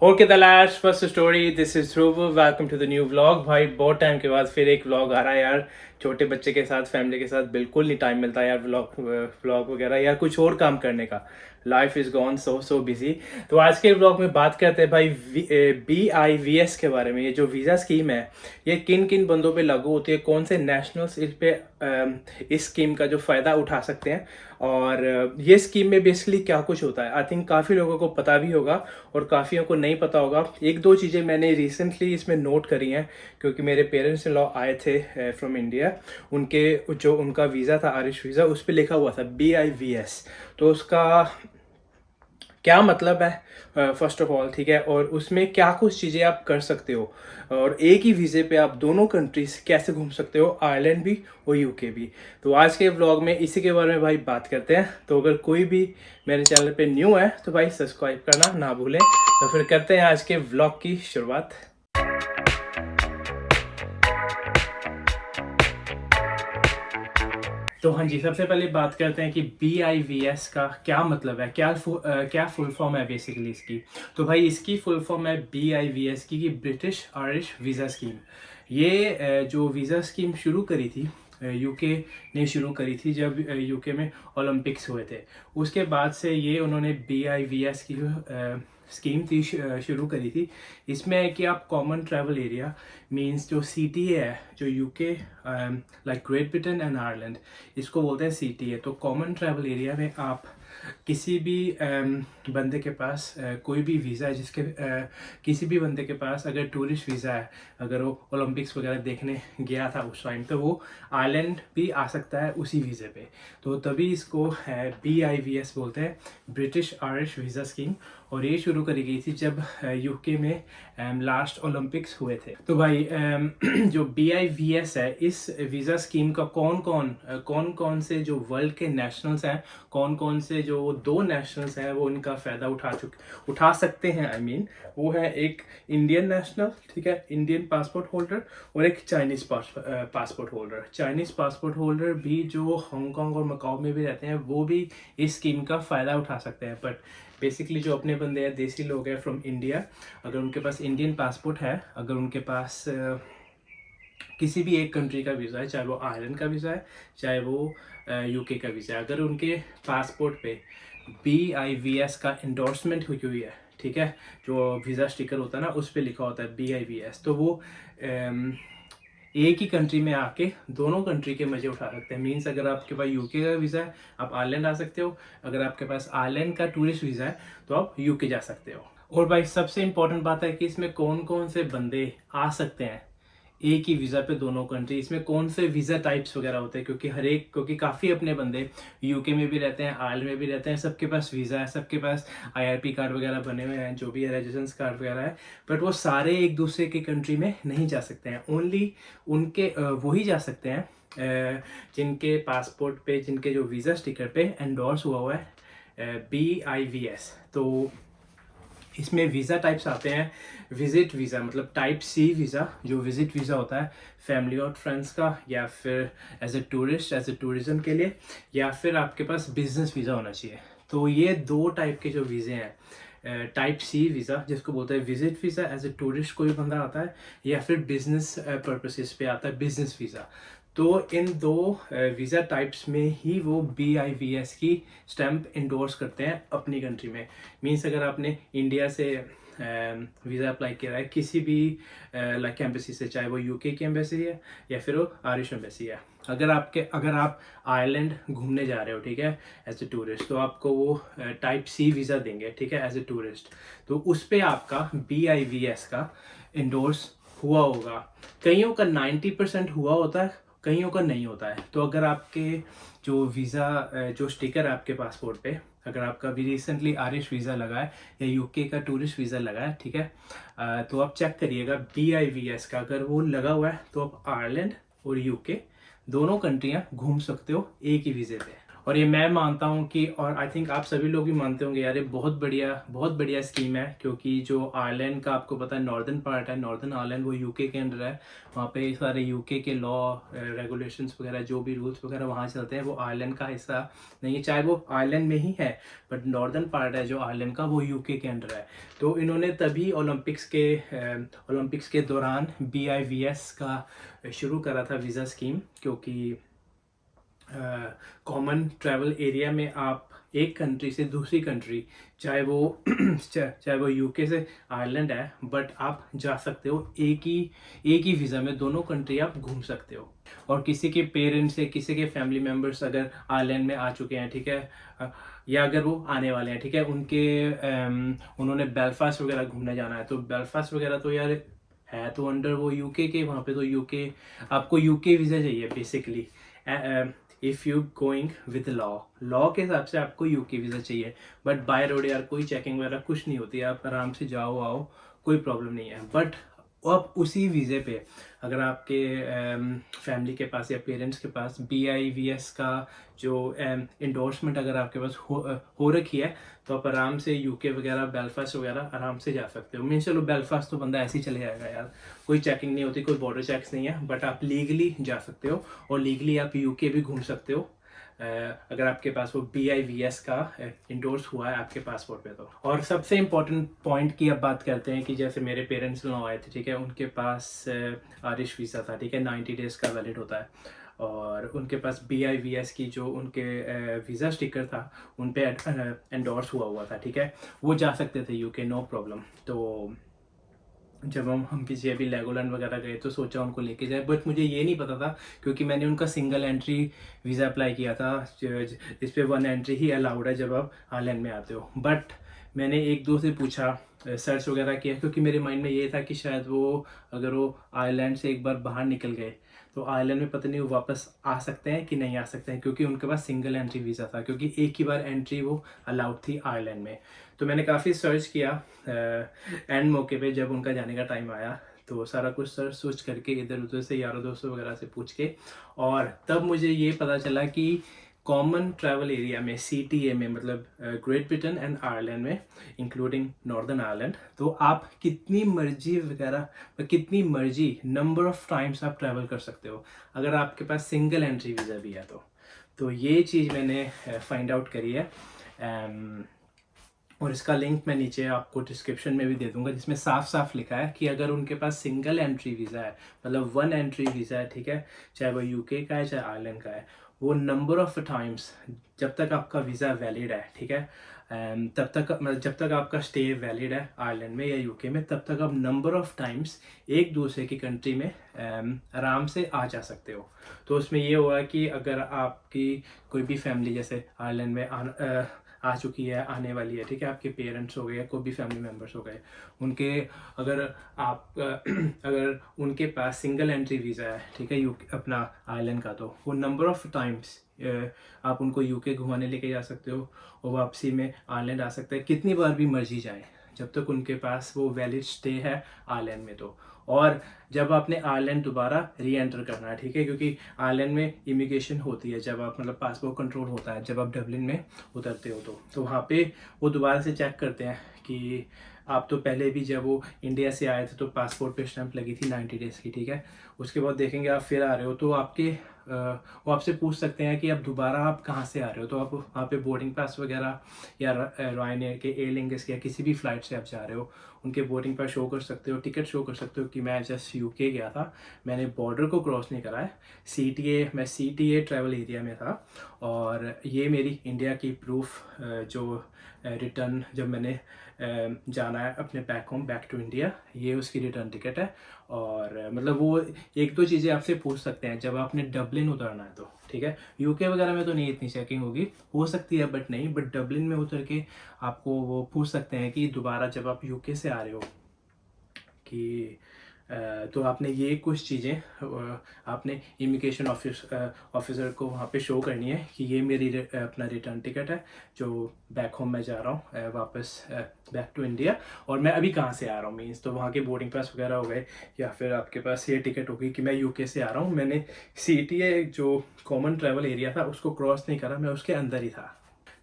Okay the last first story, this is Dhruv, welcome to the new vlog. भाई बहुत time के बाद फिर एक व्लॉग आ रहा है यार। छोटे बच्चे के साथ, फैमिली के साथ बिल्कुल नहीं टाइम मिलता यार व्लॉग वगैरह यार, कुछ और काम करने का। Life is gone so busy. तो आज के व्लॉग में बात करते हैं भाई BIVS के बारे में। ये जो वीज़ा स्कीम है, ये किन किन बंदों पे लागू होती है, कौन से नेशनल्स इस पे इस स्कीम का जो फ़ायदा उठा सकते हैं, और ये स्कीम में बेसिकली क्या कुछ होता है। आई थिंक काफ़ी लोगों को पता भी होगा और काफ़ियों को नहीं पता होगा। एक दो चीज़ें मैंने रिसेंटली इसमें नोट करी हैं, क्योंकि मेरे पेरेंट्स इन लॉ आए थे फ्रॉम इंडिया। उनके जो उनका वीज़ा था, आयरिश वीज़ा, उस पर लिखा हुआ था BIVS। तो उसका क्या मतलब है फर्स्ट ऑफ ऑल, ठीक है, और उसमें क्या कुछ चीज़ें आप कर सकते हो, और एक ही वीज़े पे आप दोनों कंट्रीज कैसे घूम सकते हो, आयरलैंड भी और UK भी। तो आज के व्लॉग में इसी के बारे में भाई बात करते हैं। तो अगर कोई भी मेरे चैनल पे न्यू है तो भाई सब्सक्राइब करना ना भूलें। तो फिर करते हैं आज के व्लॉग की शुरुआत। तो हाँ जी, सबसे पहले बात करते हैं कि BIVS का क्या मतलब है, क्या फुल फॉर्म है बेसिकली इसकी। तो भाई इसकी फुल फॉर्म है BIVS की ब्रिटिश आयरिश वीज़ा स्कीम। ये जो वीज़ा स्कीम शुरू करी थी, UK ने शुरू करी थी जब UK में ओलंपिक्स हुए थे। उसके बाद से ये उन्होंने BIVS की जो स्कीम थी शुरू करी थी। इसमें है कि आप कॉमन ट्रैवल एरिया मींस जो CTA है, जो UK like great Britain and Ireland, इसको बोलते हैं CTA। तो कॉमन ट्रैवल एरिया में आप किसी भी बंदे के पास कोई भी वीज़ा है, किसी भी बंदे के पास अगर टूरिस्ट वीज़ा है, अगर वो ओलंपिक्स वगैरह देखने गया था उस टाइम, तो वो आयरलैंड भी आ सकता है उसी वीज़े पे। तो तभी इसको BIVS बोलते हैं, ब्रिटिश आयरिश वीज़ा स्कीम। और ये शुरू करी गई थी जब UK में लास्ट ओलंपिक्स हुए थे। तो भाई जो BIVS है, इस वीज़ा स्कीम का कौन कौन से जो वर्ल्ड के नेशनल्स हैं, कौन कौन से जो दो नेशनल्स हैं वो इनका फ़ायदा उठा सकते हैं। आई मीन वो है एक इंडियन नेशनल, ठीक है, इंडियन पासपोर्ट होल्डर, और एक Chinese passport holder. Chinese passport holder भी जो हांगकांग और मकाओ में भी रहते हैं, वो भी इस स्कीम का फ़ायदा उठा सकते हैं। बट बेसिकली जो अपने बंदे हैं, देसी लोग हैं फ्रॉम इंडिया, अगर उनके पास इंडियन पासपोर्ट है, अगर उनके पास किसी भी एक कंट्री का वीज़ा है, चाहे वो आयरलैंड का वीज़ा है, चाहे वो UK का वीज़ा है, अगर उनके पासपोर्ट पे BIVS का इंडोर्समेंट हुई हुई है, ठीक है, जो वीज़ा स्टिकर होता है ना, उस पर लिखा होता है BIVS, तो वो एक ही कंट्री में आके दोनों कंट्री के मजे उठा सकते हैं। मीन्स अगर आपके पास UK का वीज़ा है, आप आयरलैंड आ सकते हो। अगर आपके पास आयरलैंड का टूरिस्ट वीज़ा है, तो आप UK जा सकते हो। और भाई सबसे इंपॉर्टेंट बात है कि इसमें कौन कौन से बंदे आ सकते हैं एक ही वीज़ा पे दोनों कंट्री। इसमें कौन से वीज़ा टाइप्स वगैरह होते हैं, क्योंकि काफ़ी अपने बंदे UK में भी रहते हैं, आयरलैंड में भी रहते हैं, सबके पास वीज़ा है, सबके पास IRP कार्ड वगैरह बने हुए हैं, जो भी है रेजिडेंस कार्ड वगैरह है। बट वो सारे एक दूसरे की कंट्री में नहीं जा सकते हैं। ओनली उनके वही जा सकते हैं जिनके पासपोर्ट पे, जिनके जो वीज़ा स्टिकर पे एंडोर्स हुआ है BIVS। तो इसमें वीज़ा टाइप्स आते हैं। विजिट वीज़ा मतलब टाइप C वीज़ा, जो विजिट वीज़ा होता है फैमिली और फ्रेंड्स का, या फिर as a tourist, as a tourism के लिए, या फिर आपके पास बिजनेस वीज़ा होना चाहिए। तो ये दो टाइप के जो वीज़े हैं, टाइप C वीज़ा जिसको बोलते हैं visit visa, as a tourist कोई बंदा आता है, या फिर बिजनेस पर्पसेस पे आता है बिजनेस वीज़ा। तो इन दो वीज़ा टाइप्स में ही वो BIVS की स्टैंप इंडोर्स करते हैं अपनी कंट्री में। मीन्स अगर आपने इंडिया से वीज़ा अप्लाई किया है किसी भी लाइक एम्बेसी से, चाहे वो UK की एम्बेसी है या फिर वो आयरिश एम्बेसी है, अगर आप आयरलैंड घूमने जा रहे हो, ठीक है, एज ए टूरिस्ट, तो आपको वो टाइप C वीज़ा देंगे, ठीक है, एज ए टूरिस्ट। तो उस पर आपका BIVS का इंडोर्स हुआ होगा। कईयों का 90% हुआ होता है, कईयों का नहीं होता है। तो अगर आपके जो वीज़ा जो स्टिकर है आपके पासपोर्ट पे, अगर आपका भी रिसेंटली आयरिश वीज़ा लगा है या UK का टूरिस्ट वीज़ा लगा है, ठीक है, तो आप चेक करिएगा BIVS का अगर वो लगा हुआ है, तो आप आयरलैंड और UK दोनों कंट्रियां घूम सकते हो एक ही वीज़े पे। और ये मैं मानता हूँ कि, और आई थिंक आप सभी लोग भी मानते होंगे यार, ये बहुत बढ़िया स्कीम है, क्योंकि जो आयरलैंड का आपको पता है नॉर्दर्न पार्ट है, नॉर्दर्न आयरलैंड वो यूके के अंडर है। वहाँ पे सारे यूके के लॉ रेगुलेशंस वगैरह जो भी रूल्स वगैरह वहाँ चलते हैं वो आयरलैंड का हिस्सा नहीं है, चाहे वो आयरलैंड में ही है, बट नॉर्दर्न पार्ट है जो आयरलैंड का वो यूके के अंडर है। तो इन्होंने तभी ओलंपिक्स के दौरान BIVS का शुरू करा था वीज़ा स्कीम, क्योंकि कॉमन ट्रैवल एरिया में आप एक कंट्री से दूसरी कंट्री, चाहे वो चाहे वो यूके से आयरलैंड है, बट आप जा सकते हो एक ही वीज़ा में, दोनों कंट्री आप घूम सकते हो। और किसी के पेरेंट्स या किसी के फैमिली मेम्बर्स अगर आयरलैंड में आ चुके हैं, ठीक है, या अगर वो आने वाले हैं, ठीक है, उन्होंने बेलफास्ट वगैरह घूमने जाना है, तो बेलफास्ट वगैरह तो यार है तो अंडर वो यूके के, वहाँ पे तो यूके, आपको यूके वीज़ा चाहिए basically. If you going with law के हिसाब से आपको यूके वीज़ा चाहिए, बट बाय रोड यार कोई चेकिंग वगैरह कुछ नहीं होती है, आप आराम से जाओ आओ, कोई प्रॉब्लम नहीं है। बट अब उसी वीज़े पे अगर आपके फैमिली के पास या पेरेंट्स के पास BIVS का जो इंडोर्समेंट अगर आपके पास हो रखी है, तो आप आराम से यूके वगैरह बेलफास्ट वगैरह आराम से जा सकते हो। मीन चलो बेलफास्ट तो बंदा ऐसे ही चले जाएगा यार, कोई चेकिंग नहीं होती, कोई बॉर्डर चेक्स नहीं है, बट आप लीगली जा सकते हो और लीगली आप यूके भी घूम सकते हो अगर आपके पास वो BIVS का इंडोर्स हुआ है आपके पासपोर्ट पे तो। और सबसे इम्पोर्टेंट पॉइंट की अब बात करते हैं कि जैसे मेरे पेरेंट्स लोग आए थे, ठीक है, उनके पास आरिश वीज़ा था, ठीक है, 90 डेज़ का वैलिड होता है, और उनके पास BIVS की जो उनके वीज़ा स्टिकर था उन पे एंडोर्स हुआ था, ठीक है, वो जा सकते थे यूके, नो प्रॉब्लम। तो जब हम किसी अभी लेगोलैंड वगैरह गए तो सोचा उनको लेके जाए, बट मुझे ये नहीं पता था, क्योंकि मैंने उनका सिंगल एंट्री वीज़ा अप्लाई किया था, जिस पे 1 एंट्री ही अलाउड है जब आप आयरलैंड में आते हो। बट मैंने एक दो से पूछा, सर्च वगैरह किया, क्योंकि मेरे माइंड में ये था कि शायद वो अगर वो आयरलैंड से एक बार बाहर निकल गए तो आयरलैंड में पता नहीं वो वापस आ सकते हैं कि नहीं आ सकते हैं, क्योंकि उनके पास सिंगल एंट्री वीज़ा था, क्योंकि एक ही बार एंट्री वो अलाउड थी आयरलैंड में। तो मैंने काफ़ी सर्च किया, एंड मौके पे जब उनका जाने का टाइम आया तो सारा कुछ सर्च सोच करके इधर उधर से यारों दोस्तों वगैरह से पूछ के, और तब मुझे ये पता चला कि कॉमन ट्रैवल एरिया में CTA में, मतलब ग्रेट ब्रिटेन एंड आयरलैंड में इंक्लूडिंग नॉर्दर्न आयरलैंड, तो आप कितनी मर्जी नंबर ऑफ टाइम्स आप ट्रैवल कर सकते हो अगर आपके पास सिंगल एंट्री वीज़ा भी है तो ये चीज़ मैंने फाइंड आउट करी है। और इसका लिंक मैं नीचे आपको डिस्क्रिप्शन में भी दे दूंगा, जिसमें साफ साफ लिखा है कि अगर उनके पास सिंगल एंट्री वीज़ा है, मतलब 1 एंट्री वीज़ा है, ठीक है, चाहे वो यूके का है चाहे आयरलैंड का है, वो नंबर ऑफ टाइम्स जब तक आपका वीज़ा वैलिड है, ठीक है, तब तक, मतलब जब तक आपका स्टे वैलिड है आयरलैंड में या यूके में, तब तक आप नंबर ऑफ टाइम्स एक दूसरे की कंट्री में आराम से आ जा सकते हो। तो उसमें ये हुआ कि अगर आपकी कोई भी फैमिली जैसे आयरलैंड में आ चुकी है, आने वाली है, ठीक है, आपके पेरेंट्स हो गए, कोई भी फैमिली मेम्बर्स हो गए, उनके अगर अगर उनके पास सिंगल एंट्री वीज़ा है, ठीक है, यूके अपना आयरलैंड का, तो वो नंबर ऑफ टाइम्स आप उनको यूके घुमाने लेके जा सकते हो और वापसी में आयरलैंड आ सकते हैं, कितनी बार भी मर्जी जाए, जब तक उनके पास वो वैलिड स्टे है आयरलैंड में तो। और जब आपने आयरलैंड दोबारा री एंटर करना है, ठीक है, क्योंकि आयरलैंड में इमिग्रेशन होती है जब आप, मतलब पासपोर्ट कंट्रोल होता है जब आप डबलिन में उतरते हो, तो वहाँ पे वो दोबारा से चेक करते हैं कि आप तो पहले भी जब वो इंडिया से आए थे तो पासपोर्ट पे स्टैंप लगी थी 90 डेज़ की, ठीक है, उसके बाद देखेंगे आप फिर आ रहे हो तो वो आपसे पूछ सकते हैं कि अब दोबारा आप कहाँ से आ रहे हो, तो आप वहाँ पे बोर्डिंग पास वगैरह या रॉयनेयर के, एयर इंडिया के या किसी भी फ्लाइट से आप जा रहे हो, उनके बोर्डिंग पास शो कर सकते हो, टिकट शो कर सकते हो कि मैं जस्ट यूके गया था, मैंने बॉर्डर को क्रॉस नहीं करा है, मैं CTA ट्रैवल एरिया में था, और ये मेरी इंडिया की प्रूफ जो रिटर्न जब मैंने जाना है अपने बैक टू इंडिया, ये उसकी रिटर्न टिकट है। और मतलब वो एक दो चीज़ें आपसे पूछ सकते हैं जब आपने डबलिन उतरना है तो, ठीक है, यूके वगैरह में तो नहीं इतनी चेकिंग होगी, हो सकती है बट डबलिन में उतर के आपको वो पूछ सकते हैं कि दोबारा जब आप यूके से आ रहे हो कि तो आपने ये कुछ चीज़ें आपने इमिग्रेशन ऑफिसर को वहाँ पे शो करनी है कि ये मेरी अपना रिटर्न टिकट है जो बैक होम मैं जा रहा हूँ, वापस बैक टू इंडिया, और मैं अभी कहाँ से आ रहा हूँ मीन्स। तो वहाँ के बोर्डिंग पास वगैरह हो गए, या फिर आपके पास ये टिकट होगी कि मैं यूके से आ रहा हूँ, मैंने CTA जो कॉमन ट्रैवल एरिया था उसको क्रॉस नहीं करा, मैं उसके अंदर ही था।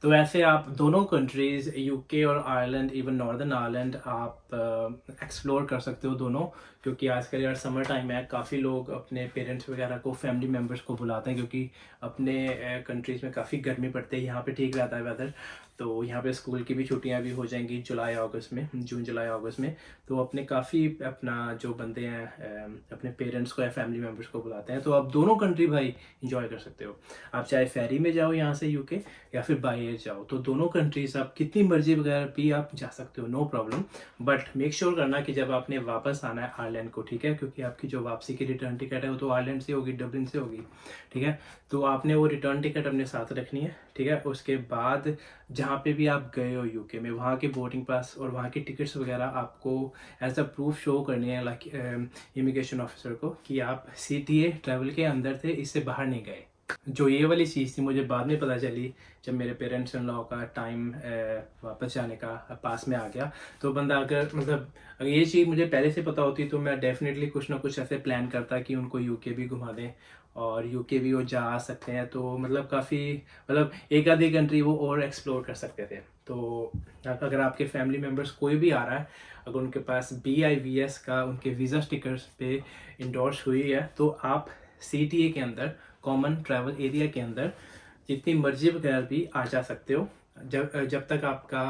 तो ऐसे आप दोनों कंट्रीज़ यूके और आयरलैंड, इवन नॉर्दर्न आयरलैंड, आप एक्सप्लोर कर सकते हो दोनों, क्योंकि आजकल यार समर टाइम है, काफ़ी लोग अपने पेरेंट्स वगैरह को, फैमिली मेम्बर्स को बुलाते हैं, क्योंकि अपने कंट्रीज़ में काफ़ी गर्मी पड़ती है, यहाँ पे ठीक रहता है वेदर। तो यहाँ पे स्कूल की भी छुट्टियाँ भी हो जाएंगी जुलाई अगस्त में, जून जुलाई अगस्त में। तो अपने काफ़ी अपना जो बंदे हैं अपने पेरेंट्स को या फैमिली मेम्बर्स को बुलाते हैं। तो आप दोनों कंट्री भाई इंजॉय कर सकते हो। आप चाहे फेरी में जाओ यहाँ से यूके, या फिर बाई एयर जाओ, तो दोनों कंट्रीज आप कितनी मर्जी वगैरह भी आप जा सकते हो, no problem. But make sure करना कि जब आपने वापस आना है आयरलैंड को, ठीक है, क्योंकि आपकी जो वापसी की रिटर्न टिकट है वो तो आयरलैंड से होगी, डब्लिन से होगी, ठीक है। तो आपने वो रिटर्न टिकट अपने साथ रखनी है, ठीक है। उसके बाद जहाँ पे भी आप गए हो यूके में, वहाँ के बोर्डिंग पास और वहाँ की टिकट्स वगैरह आपको एज अ प्रूफ शो करनी है, लाइक इमिग्रेशन ऑफिसर को, कि आप CTA ट्रैवल के अंदर थे, इससे बाहर नहीं गए। जो ये वाली चीज़ थी मुझे बाद में पता चली जब मेरे पेरेंट्स इन लॉ का टाइम वापस जाने का पास में आ गया। तो बंदा अगर मतलब अगर ये चीज़ मुझे पहले से पता होती तो मैं डेफिनेटली कुछ ना कुछ ऐसे प्लान करता कि उनको यूके भी घुमा दें, और यूके भी वो जा सकते हैं, तो मतलब काफ़ी मतलब एक आधी कंट्री वो और एक्सप्लोर कर सकते थे। तो अगर आपके फैमिली मेम्बर्स कोई भी आ रहा है, अगर उनके पास BIVS का उनके वीज़ा स्टिकर्स पे इंडोर्स हुई है, तो आप CTA के अंदर, कॉमन ट्रैवल एरिया के अंदर जितनी मर्जी बगैर भी आ जा सकते हो, जब तक आपका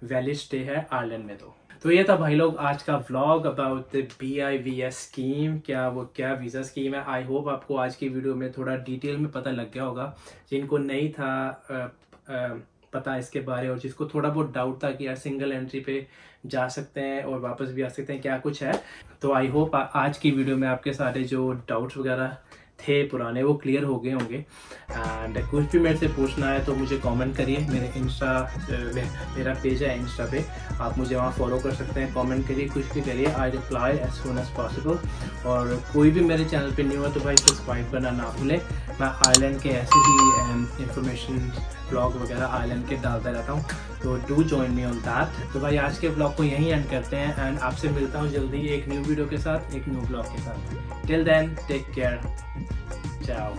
वैलिड स्टे है आयरलैंड में। तो ये था भाई लोग आज का vlog about the BIVS scheme, क्या वीज़ा स्कीम है। आई होप आपको आज की वीडियो में थोड़ा डिटेल में पता लग गया होगा, जिनको नहीं था पता इसके बारे, और जिसको थोड़ा बहुत डाउट था कि यार सिंगल एंट्री पे जा सकते हैं और वापस भी आ सकते हैं, क्या कुछ है। तो आई होप आज की वीडियो में आपके सारे जो डाउट्स वगैरह थे पुराने वो क्लियर हो गए होंगे। एंड कुछ भी मेरे से पूछना है तो मुझे कमेंट करिए, मेरा पेज है इंस्टा पे, आप मुझे वहाँ फॉलो कर सकते हैं। कमेंट करिए, कुछ भी करिए, I reply as soon as possible. और कोई भी मेरे चैनल पे न्यू है तो भाई सब्सक्राइब करना ना भूलें। मैं आयरलैंड के ऐसे ही इंफॉर्मेशन ब्लॉग वगैरह आयरलैंड के डालता रहता हूँ, तो do join me on that. तो भाई आज के ब्लॉग को यहीं एंड करते हैं, एंड आपसे मिलता हूँ जल्दी एक न्यू वीडियो के साथ, एक न्यू ब्लॉग के साथ। Till then take care, ciao।